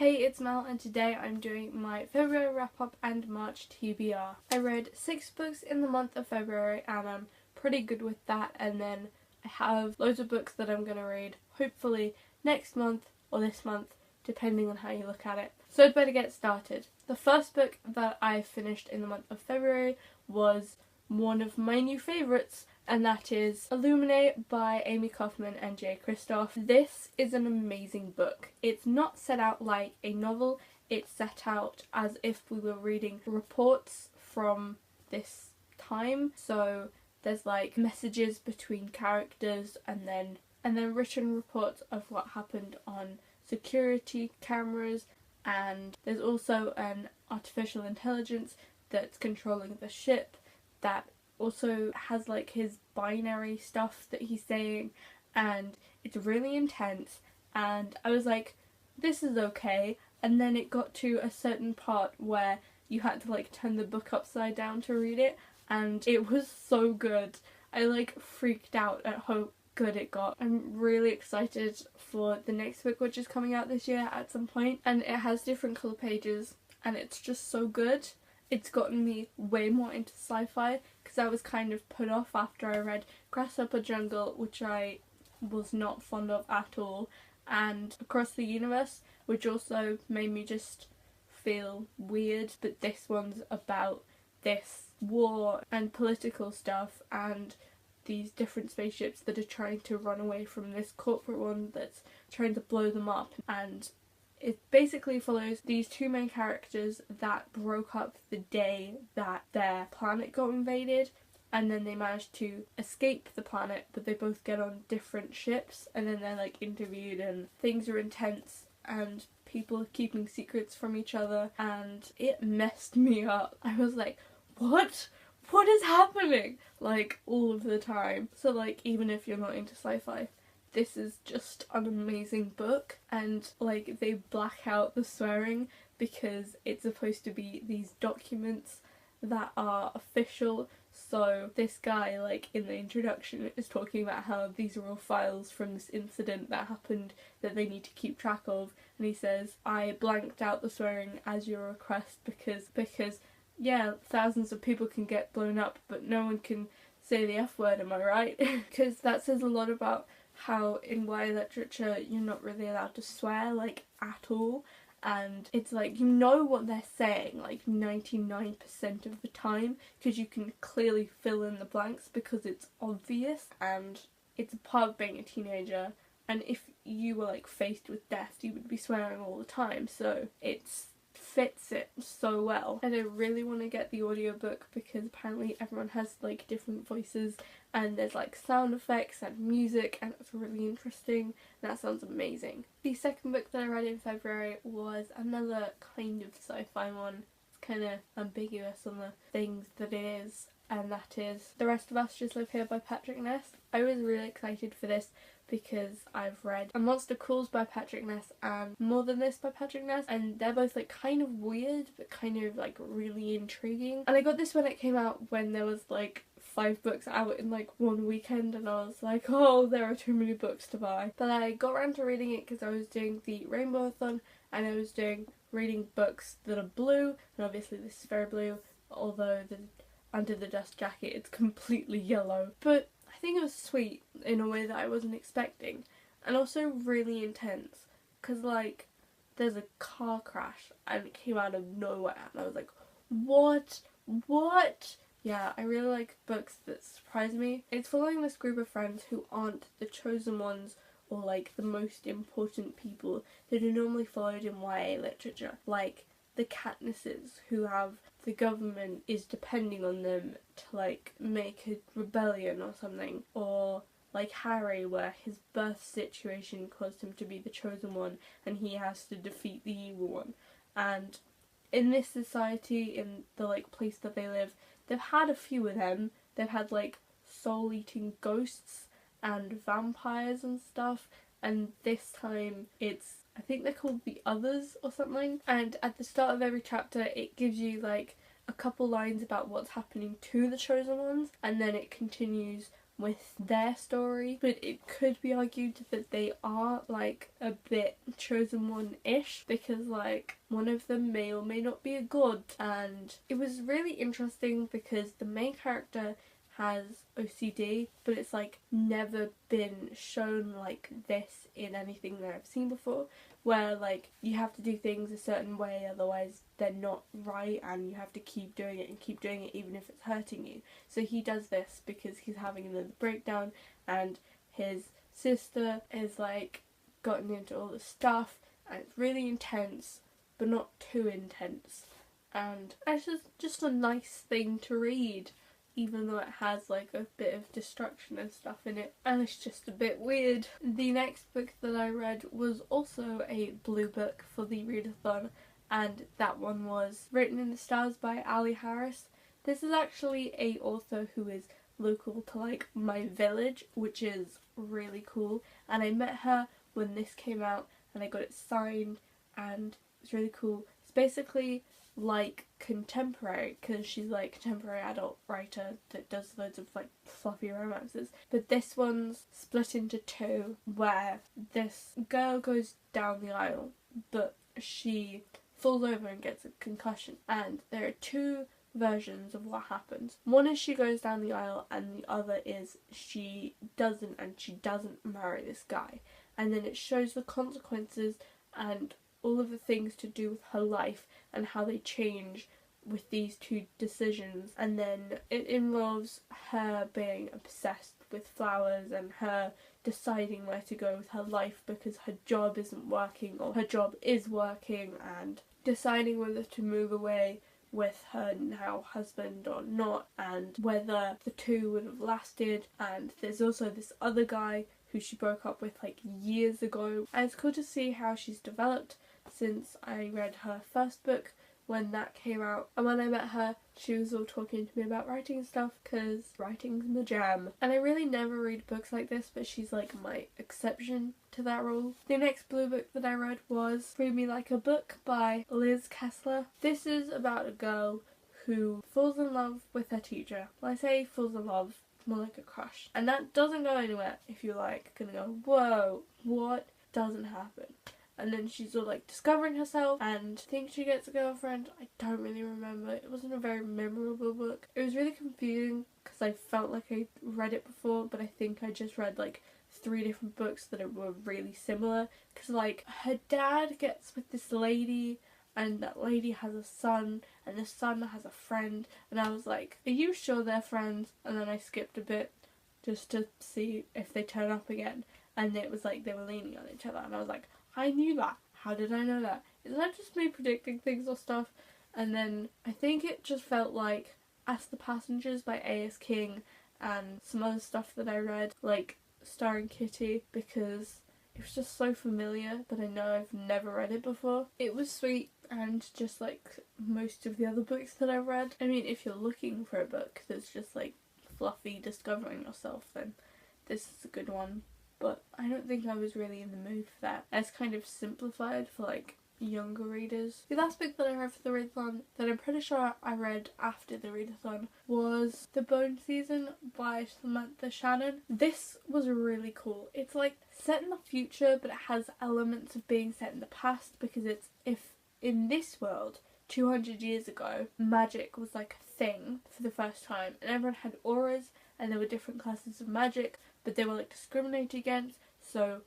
Hey, it's Mel and today I'm doing my February wrap-up and March TBR. I read 6 books in the month of February and I'm pretty good with that, and then I have loads of books that I'm going to read hopefully next month or this month, depending on how you look at it. So I'd better get started. The first book that I finished in the month of February was one of my new favourites, and that is Illuminated by Amy Kaufman and Jay Kristoff. This is an amazing book. It's not set out like a novel, it's set out as if we were reading reports from this time. So there's like messages between characters and then written reports of what happened on security cameras, and there's also an artificial intelligence that's controlling the ship that also has like his binary stuff that he's saying, and it's really intense, and I was like, this is okay, and then it got to a certain part where you had to like turn the book upside down to read it, and it was so good. I like freaked out at how good it got. I'm really excited for the next book, which is coming out this year at some point, and it has different colour pages and it's just so good. It's gotten me way more into sci-fi because I was kind of put off after I read Grasshopper Jungle, which I was not fond of at all, and Across the Universe, which also made me just feel weird. But this one's about this war and political stuff and these different spaceships that are trying to run away from this corporate one that's trying to blow them up, and it basically follows these two main characters that broke up the day that their planet got invaded, and then they managed to escape the planet, but they both get on different ships and then they're like interviewed and things are intense and people are keeping secrets from each other, and it messed me up. I was like, what is happening? Like all of the time. So like even if you're not into sci-fi, this is just an amazing book, and like they black out the swearing because it's supposed to be these documents that are official. So this guy, like in the introduction, is talking about how these are all files from this incident that happened that they need to keep track of, and he says, I blanked out the swearing as your request because yeah, thousands of people can get blown up but no one can say the F word, am I right? Because that says a lot about how in YA literature you're not really allowed to swear like at all, and it's like you know what they're saying like 99% of the time because you can clearly fill in the blanks because it's obvious and it's a part of being a teenager, and if you were like faced with death you would be swearing all the time, so it fits it so well. And I really want to get the audiobook because apparently everyone has like different voices and there's like sound effects and music, and it's really interesting. That sounds amazing. The second book that I read in February was another kind of sci-fi one. It's kind of ambiguous on the things that it is, and that is The Rest of Us Just Live Here by Patrick Ness. I was really excited for this because I've read A Monster Calls by Patrick Ness and More Than This by Patrick Ness, and they're both like kind of weird but kind of like really intriguing. And I got this when it came out when there was like 5 books out in like one weekend, and I was like, oh, there are too many books to buy. But I got around to reading it because I was doing the Rainbow-a-thon and I was doing reading books that are blue, and obviously this is very blue, although the Under the Dust Jacket it's completely yellow. But I think it was sweet in a way that I wasn't expecting, and also really intense because like there's a car crash and it came out of nowhere and I was like, what? Yeah, I really like books that surprise me. It's following this group of friends who aren't the chosen ones or like the most important people that are normally followed in YA literature, like the Katnisses who have the government is depending on them to like make a rebellion or something, or like Harry where his birth situation caused him to be the chosen one and he has to defeat the evil one. And in this society, in the like place that they live, they've had a few of them. They've had like soul-eating ghosts and vampires and stuff, and this time it's, I think they're called the Others or something, and at the start of every chapter it gives you like a couple lines about what's happening to the chosen ones, and then it continues with their story, but it could be argued that they are like a bit chosen one-ish, because like one of them may or may not be a god. And it was really interesting because the main character has OCD, but it's like never been shown like this in anything that I've seen before, where like you have to do things a certain way, otherwise they're not right, and you have to keep doing it and keep doing it even if it's hurting you. So he does this because he's having another breakdown, and his sister is like gotten into all this stuff, and it's really intense but not too intense, and it's just a nice thing to read, even though it has like a bit of destruction and stuff in it, and it's just a bit weird. The next book that I read was also a blue book for the readathon, and that one was Written in the Stars by Ali Harris. This is actually a author who is local to like my village, which is really cool, and I met her when this came out and I got it signed, and it's really cool. It's basically like contemporary, because she's like a contemporary adult writer that does loads of like fluffy romances, but this one's split into two, where this girl goes down the aisle but she falls over and gets a concussion, and there are two versions of what happens. One is she goes down the aisle, and the other is she doesn't marry this guy, and then it shows the consequences and all of the things to do with her life and how they change with these two decisions. And then it involves her being obsessed with flowers and her deciding where to go with her life because her job isn't working, or her job is working, and deciding whether to move away with her now husband or not, and whether the two would have lasted. And there's also this other guy who she broke up with like years ago, and it's cool to see how she's developed since I read her first book when that came out. And when I met her, she was all talking to me about writing and stuff, because writing's my jam. And I really never read books like this, but she's like my exception to that rule. The next blue book that I read was Read Me Like a Book by Liz Kessler. This is about a girl who falls in love with her teacher. When I say falls in love, more like a crush. And that doesn't go anywhere if you're like gonna go, whoa, what? Doesn't happen. And then she's all like discovering herself and thinks she gets a girlfriend. I don't really remember. It wasn't a very memorable book. It was really confusing because I felt like I read it before, but I think I just read like 3 different books that were really similar. Because like her dad gets with this lady, and that lady has a son, and the son has a friend, and I was like, are you sure they're friends? And then I skipped a bit just to see if they turn up again, and it was like they were leaning on each other, and I was like, I knew that. How did I know that? Is that just me predicting things or stuff? And then I think it just felt like Ask the Passengers by A.S. King and some other stuff that I read, like starring Kitty, because it was just so familiar, but I know I've never read it before. It was sweet, and just like most of the other books that I've read. I mean, if you're looking for a book that's just like fluffy discovering yourself, then this is a good one. But I don't think I was really in the mood for that. It's kind of simplified for like younger readers. The last book that I read for the readathon, that I'm pretty sure I read after the readathon, was The Bone Season by Samantha Shannon. This was really cool. It's like set in the future, but it has elements of being set in the past, because it's if in this world 200 years ago magic was like a thing for the first time, and everyone had auras, and there were different classes of magic, but they were like discriminated against. So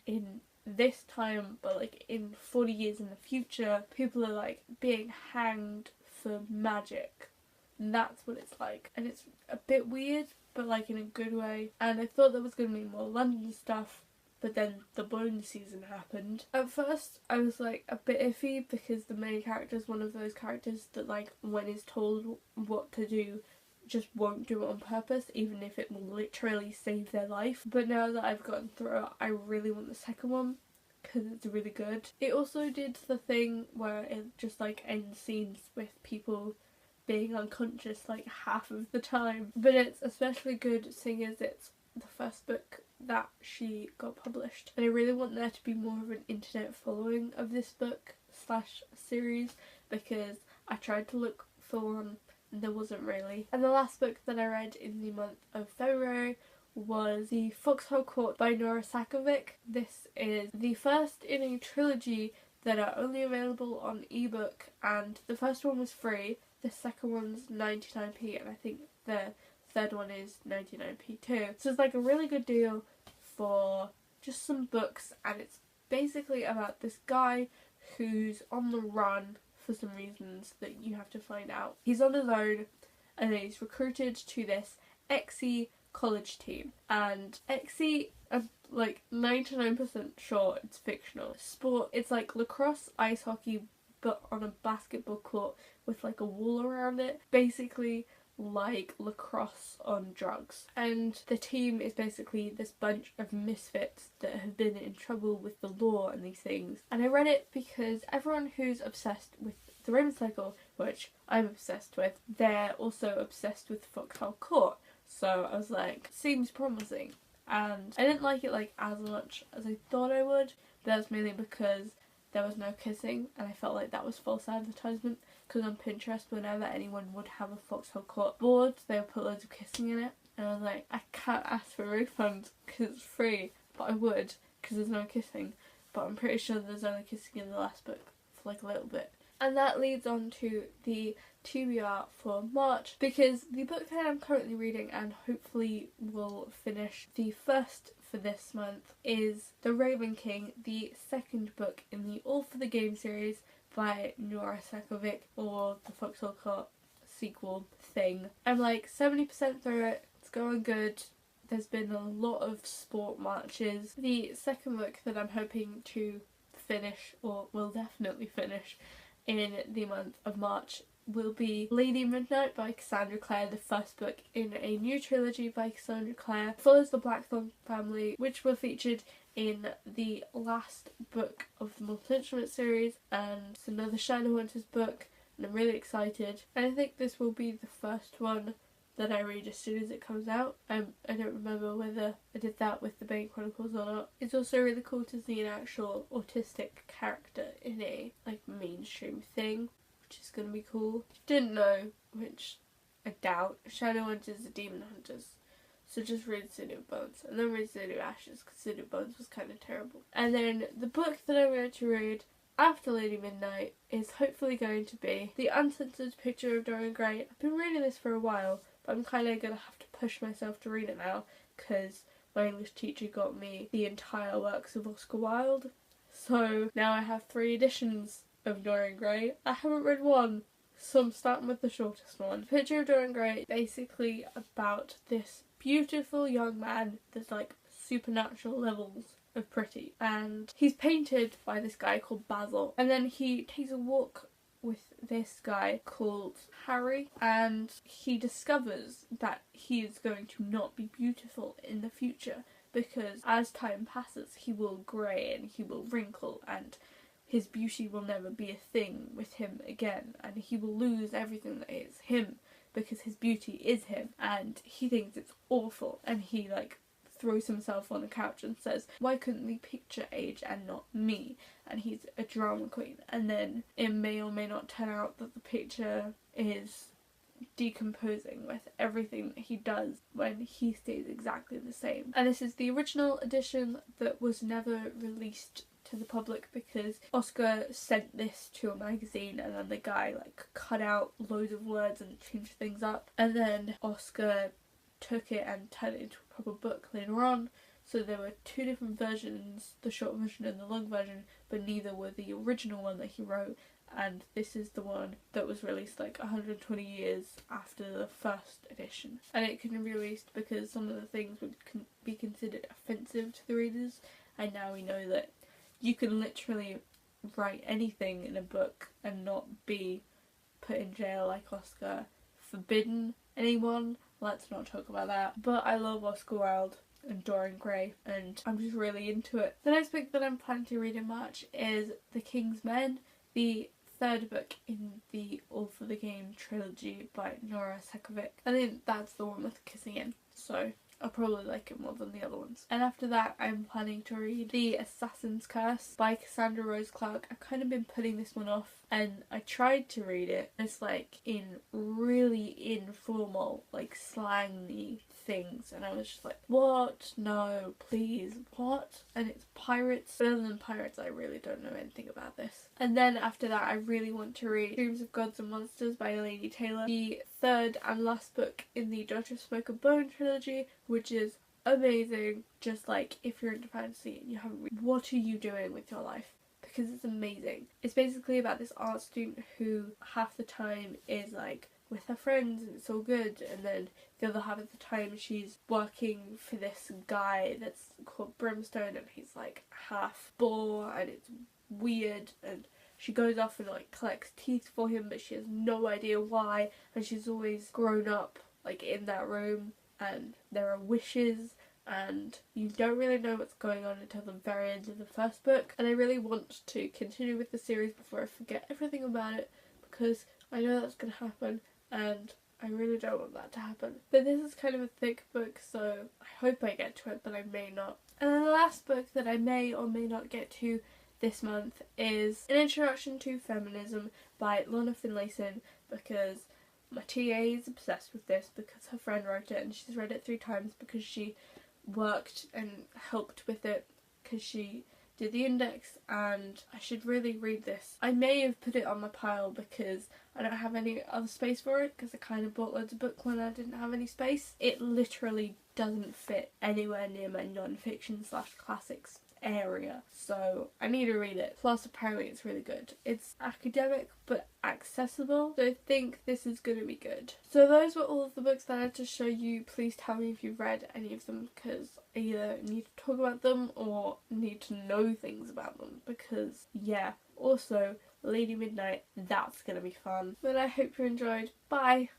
in this time, but like in 40 years in the future, people are like being hanged for magic, and that's what it's like. And it's a bit weird, but like in a good way. And I thought there was going to be more London stuff, but then the Bone Season happened. At first I was like a bit iffy, because the main character is one of those characters that like when is told what to do just won't do it on purpose, even if it will literally save their life. But now that I've gotten through it, I really want the second one, because it's really good. It also did the thing where it just like ends scenes with people being unconscious like half of the time, but it's especially good seeing as it's the first book that she got published, and I really want there to be more of an internet following of this book slash series, because I tried to look for one and there wasn't really. And the last book that I read in the month of February was the Foxhole Caught by Nora Sakovic. This is the first in a trilogy that are only available on ebook, and the first one was free, the second one's 99p, and I think the third one is 99p too. So it's like a really good deal for just some books, and it's basically about this guy who's on the run for some reasons that you have to find out. He's on his own, and then he's recruited to this XE college team, and XE, I'm like 99% sure it's fictional. Sport, it's like lacrosse, ice hockey, but on a basketball court with like a wall around it. Basically like lacrosse on drugs. And the team is basically this bunch of misfits that have been in trouble with the law and these things. And I read it because everyone who's obsessed with the Raven Cycle, which I'm obsessed with, they're also obsessed with Foxhole Caught. So I was like, seems promising. And I didn't like it like as much as I thought I would, but that's mainly because there was no kissing, and I felt like that was false advertisement, because on Pinterest, whenever anyone would have a Foxhole Caught board, they would put loads of kissing in it, and I was like, I can't ask for a refund because it's free, but I would, because there's no kissing. But I'm pretty sure there's only kissing in the last book for like a little bit. And that leads on to the TBR for March, because the book that I'm currently reading and hopefully will finish the first for this month is The Raven King, the second book in the All for the Game series by Nora Sakovic, or the Foxhole Caught sequel thing. I'm like 70% through it, it's going good. There's been a lot of sport matches. The second book that I'm hoping to finish, or will definitely finish, in the month of March will be Lady Midnight by Cassandra Clare, the first book in a new trilogy by Cassandra Clare. It follows the Blackthorn family, which were featured in the last book of the Multiple Instruments series, and it's another Shadowhunters book, and I'm really excited. And I think this will be the first one that I read as soon as it comes out. I don't remember whether I did that with the Bane Chronicles or not. It's also really cool to see an actual autistic character in a like mainstream thing, which is gonna be cool. Didn't know, which I doubt, Shadowhunters are demon hunters. So just read City of Bones, and then read City of Ashes, because City of Bones was kind of terrible. And then the book that I'm going to read after Lady Midnight is hopefully going to be The Uncensored Picture of Dorian Gray. I've been reading this for a while, but I'm kind of going to have to push myself to read it now, because my English teacher got me the entire works of Oscar Wilde. So now I have 3 editions of Dorian Gray. I haven't read one, so I'm starting with the shortest one. Picture of Dorian Gray is basically about this beautiful young man that's like supernatural levels of pretty, and he's painted by this guy called Basil, and then he takes a walk with this guy called Harry, and he discovers that he is going to not be beautiful in the future, because as time passes he will grey and he will wrinkle, and his beauty will never be a thing with him again, and he will lose everything that is him, because his beauty is him, and he thinks it's awful, and he like throws himself on a couch and says, why couldn't the picture age and not me? And he's a drama queen, and then it may or may not turn out that the picture is decomposing with everything that he does when he stays exactly the same. And this is the original edition that was never released to the public, because Oscar sent this to a magazine, and then the guy like cut out loads of words and changed things up, and then Oscar took it and turned it into a proper book later on. So there were 2 different versions, the short version and the long version, but neither were the original one that he wrote, and this is the one that was released like 120 years after the first edition. And it couldn't be released because some of the things would be considered offensive to the readers, and now we know that you can literally write anything in a book and not be put in jail like Oscar. Forbidden anyone, let's not talk about that. But I love Oscar Wilde and Dorian Gray, and I'm just really into it. The next book that I'm planning to read in March is The King's Men, the 3rd book in the All for the Game trilogy by Nora Sakovic. I think that's the one with kissing in, so I'll probably like it more than the other ones. And after that, I'm planning to read The Assassin's Curse by Cassandra Rose Clark. I've kind of been putting this one off, and I tried to read it. It's like in really informal, like slangy things, and I was just like, what? No, please, what? And it's pirates. But other than pirates, I really don't know anything about this. And then after that, I really want to read Dreams of Gods and Monsters by Laini Taylor, the third and last book in the Daughter of Smoke and Bone trilogy, which is amazing. Just like, if you're into fantasy and you haven't read, what are you doing with your life? Because it's amazing. It's basically about this art student who half the time is like with her friends and it's all good, and then the other half of the time she's working for this guy that's called Brimstone, and he's like half boar and it's weird, and she goes off and like collects teeth for him, but she has no idea why, and she's always grown up like in that room, and there are wishes, and you don't really know what's going on until the very end of the first book. And I really want to continue with the series before I forget everything about it, because I know that's going to happen and I really don't want that to happen. But this is kind of a thick book, so I hope I get to it, but I may not. And then the last book that I may or may not get to this month is An Introduction to Feminism by Lorna Finlayson, because my TA is obsessed with this because her friend wrote it and she's read it 3 times because she worked and helped with it because she did the index, and I should really read this. I may have put it on my pile because I don't have any other space for it, because I kind of bought loads of books when I didn't have any space. It literally doesn't fit anywhere near my non-fiction / classics area, so I need to read it. Plus apparently it's really good. It's academic but accessible, so I think this is going to be good. So those were all of the books that I had to show you. Please tell me if you've read any of them, because I either need to talk about them or need to know things about them, because yeah. Also, Lady Midnight, that's going to be fun. But I hope you enjoyed. Bye!